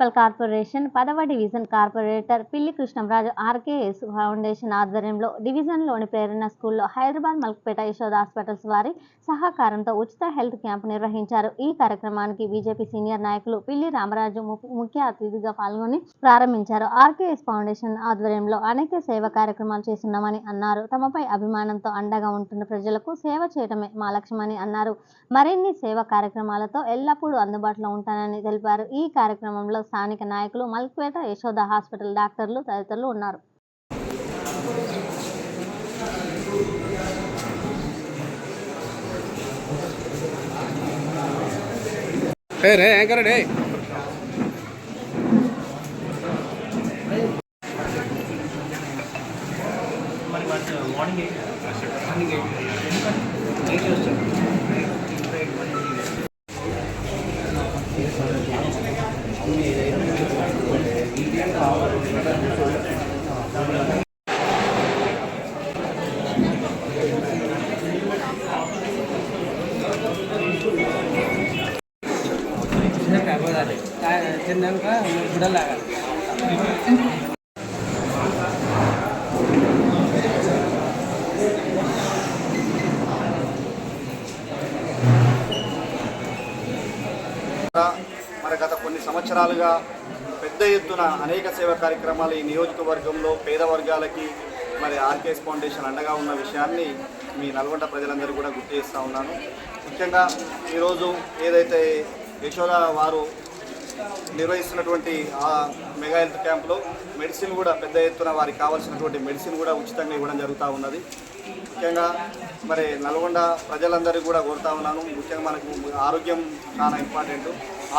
Municipal corporation 10వ division corporator పిల్లి Krishnamraju RKS foundation ఆధ్వర్యంలో డివిజన్లోని ప్రేరణ స్కూల్లో హైదరాబాద్ మల్క్పేట యశోద హాస్పిటల్స్ వారి సహకారంతో ఉచిత హెల్త్ క్యాంప్ నిర్వహించారు. ఈ కార్యక్రమానికి బీజేపీ సీనియర్ నాయకులు పిల్లి రామరాజు ముఖ్య అతిథిగా పాల్గొని ప్రారంభించారు. ఆర్కేఎస్ ఫౌండేషన్ ఆధ్వర్యంలో అనేక సేవా కార్యక్రమాలు చేస్తున్నామని అన్నారు. తమపై అభిమానంతో అండగా ఉంటున్న ప్రజలకు సేవ చేయడమే మా లక్ష్యమని అన్నారు. మరిన్ని సేవా కార్యక్రమాలతో ఎల్లప్పుడూ అందుబాటులో ఉంటానని తెలిపారు. ఈ కార్యక్రమంలో స్థానిక నాయకులు, మల్క్పేట యశోద హాస్పిటల్ డాక్టర్లు తదితరులు ఉన్నారు. మరి గత కొన్ని సంవత్సరాలుగా పెద్ద ఎత్తున అనేక సేవా కార్యక్రమాలు ఈ నియోజకవర్గంలో పేద వర్గాలకి మరి ఆర్కేఎస్ ఫౌండేషన్ అండగా ఉన్న విషయాన్ని మీ నల్గొండ ప్రజలందరూ కూడా గుర్తు చేస్తూ ఉన్నాను. ముఖ్యంగా ఈరోజు ఏదైతే యశోద వారు నిర్వహిస్తున్నటువంటి ఆ మెగా హెల్త్ క్యాంప్లో మెడిసిన్ కూడా పెద్ద ఎత్తున వారికి కావాల్సినటువంటి మెడిసిన్ కూడా ఉచితంగా ఇవ్వడం జరుగుతూ ఉన్నది. ముఖ్యంగా మరి నల్గొండ ప్రజలందరికీ కూడా కోరుతా ఉన్నాను. ముఖ్యంగా మనకు ఆరోగ్యం చాలా ఇంపార్టెంట్.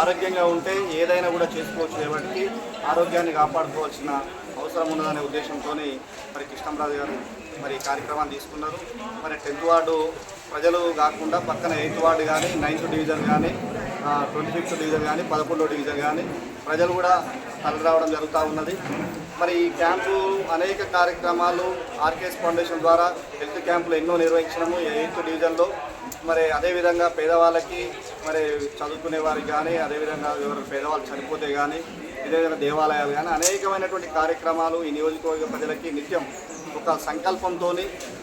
ఆరోగ్యంగా ఉంటే ఏదైనా కూడా చేసుకోవచ్చు. కాబట్టి ఆరోగ్యాన్ని కాపాడుకోవాల్సిన అవసరం ఉన్నదనే ఉద్దేశంతో మరి కృష్ణంరాజు గారు మరి కార్యక్రమాన్ని తీసుకున్నారు. మరి 10th వార్డు ప్రజలు కాకుండా పక్కన 8th వార్డు కానీ 9th డివిజన్ కానీ 25th డివిజన్ కానీ 11వ డివిజన్ కానీ ప్రజలు కూడా తరలి రావడం జరుగుతూ ఉన్నది. మరి ఈ క్యాంపు అనేక కార్యక్రమాలు ఆర్కేఎస్ ఫౌండేషన్ ద్వారా హెల్త్ క్యాంపులు ఎన్నో నిర్వహించినాము 8th డివిజన్లో. మరి అదేవిధంగా పేదవాళ్ళకి మరి చదువుకునే వారికి కానీ, అదేవిధంగా ఎవరు పేదవాళ్ళు చనిపోతే కానీ, అదేవిధంగా దేవాలయాలు కానీ అనేకమైనటువంటి కార్యక్రమాలు ఈ నియోజకవర్గ ప్రజలకి నిత్యం ఒక సంకల్పంతో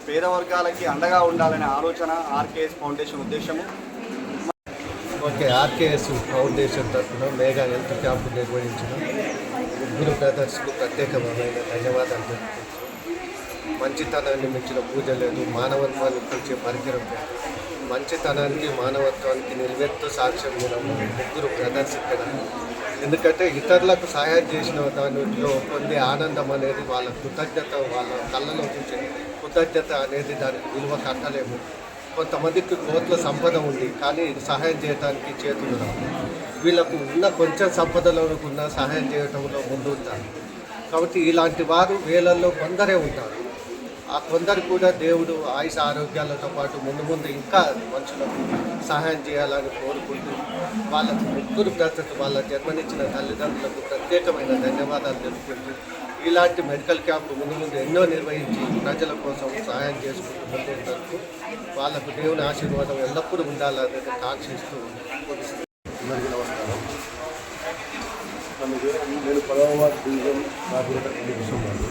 పేద వర్గాలకి అండగా ఉండాలనే ఆలోచన ఆర్కేఎస్ ఫౌండేషన్ ఉద్దేశము. ఆర్కేఎస్ ఫౌండేషన్ తరఫున మెగా హెల్త్ క్యాంపు నిర్వహించిన ముగ్గురు బ్రదర్స్కు ప్రత్యేకమైన ధన్యవాదాలు తెలుపుతున్నాను. మంచితనాన్ని మించిన పూజ లేదు, మానవత్వాన్ని పెంచే పరికరం లేదు. మంచితనానికి మానవత్వానికి నిలువెత్తు సాక్ష్యం కూడా ముగ్గురు బ్రదర్స్ ఇక్కడ. ఎందుకంటే ఇతరులకు సహాయం చేసిన దానిలో పొందే ఆనందం అనేది వాళ్ళ కృతజ్ఞత, వాళ్ళ కళ్ళలో చూసే కృతజ్ఞత అనేది దానికి విలువ కట్టలేము. కొంతమందికి కోట్ల సంపద ఉంది కానీ సహాయం చేయడానికి చేతులు రావు. వీళ్ళకు ఉన్న కొంచెం సంపదలో ఉన్న సహాయం చేయడంలో ముందు ఉంటారు. కాబట్టి ఇలాంటి వారు వేలల్లో కొందరే ఉంటారు. ఆ కొందరు కూడా దేవుడు ఆయుష ఆరోగ్యాలతో పాటు ముందు ఇంకా మనుషులకు సహాయం చేయాలని కోరుకుంటూ వాళ్ళకు ముగ్గురు బ్రదర్స్ వాళ్ళ జన్మనిచ్చిన తల్లిదండ్రులకు ప్రత్యేకమైన ధన్యవాదాలు తెలుపుకుంటూ ఇలాంటి మెడికల్ క్యాంపు ముందు ఎన్నో నిర్వహించి ప్రజల కోసం సహాయం చేసుకుంటూ ముందుకు వాళ్ళకు దేవుని ఆశీర్వాదం ఎల్లప్పుడూ ఉండాలని కాంక్షిస్తూ అందరికీ నమస్కారం. నేను 10వ వార్డు డివిజన్ కార్పొరేటర్ పిల్లి కృష్ణంరాజు.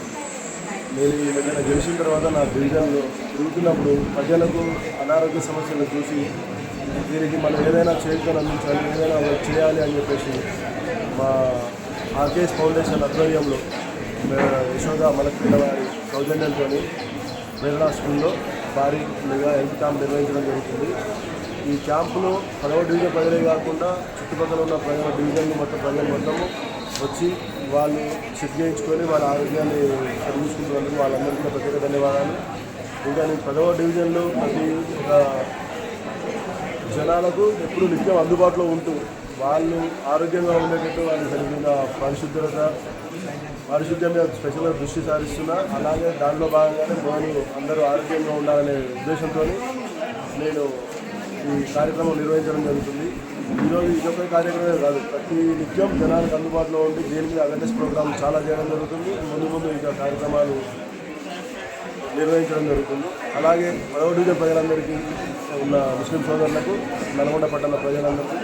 నేను ఈ మధ్యన గెలిచిన తర్వాత నా డివిజన్లో తిరుగుతున్నప్పుడు ప్రజలకు అనారోగ్య సమస్యలు చూసి దీనికి మనం ఏదైనా చేయుతను అందించాలి, ఏదైనా చేయాలి అని చెప్పేసి మా ఆర్కేఎస్ ఫౌండేషన్ ఆధ్వర్యంలో యశోద మల్క్పేట వారి సౌజన్యంతో ప్రేరణ స్కూల్లో భారీ మెగా హెల్త్ క్యాంప్ నిర్వహించడం జరుగుతుంది. ఈ క్యాంపులో 10వ డివిజన్ ప్రజలే కాకుండా చుట్టుపక్కల ఉన్న ప్రజల డివిజన్లు ప్రజలు మొత్తము వచ్చి వాళ్ళు చెక్ చేయించుకొని వాళ్ళ ఆరోగ్యాన్ని చదివించుకుంటున్నందుకు వాళ్ళందరికీ ప్రత్యేక ధన్యవాదాలు. ఇంకా నేను 10వ డివిజన్లో ప్రతి ఒక జనాలకు ఎప్పుడు నిత్యం అందుబాటులో ఉంటూ వాళ్ళు ఆరోగ్యంగా ఉండేటట్టు వాళ్ళు జరిగిన పారిశుద్ధ్యం మీద స్పెషల్గా దృష్టి సారిస్తున్నా. అలాగే దానిలో భాగంగానే నేను అందరూ ఆరోగ్యంగా ఉండాలనే ఉద్దేశంతో నేను ఈ కార్యక్రమం నిర్వహించడం జరుగుతుంది. ఈరోజు ఇదొక కార్యక్రమమే కాదు, ప్రతి నిత్యం జనాలకు అందుబాటులో ఉండి దీని మీద అవేర్నెస్ ప్రోగ్రామ్ చాలా చేయడం జరుగుతుంది. ముందు ఇంకా కార్యక్రమాలు నిర్వహించడం జరుగుతుంది. అలాగే 10వ డివిజన్ ప్రజలందరికీ ఉన్న ముస్లిం సోదరులకు, నల్గొండ పట్టణ ప్రజలందరికీ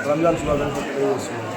రంజాన్ శుభాకాంక్షలు తెలియజేస్తున్నాను.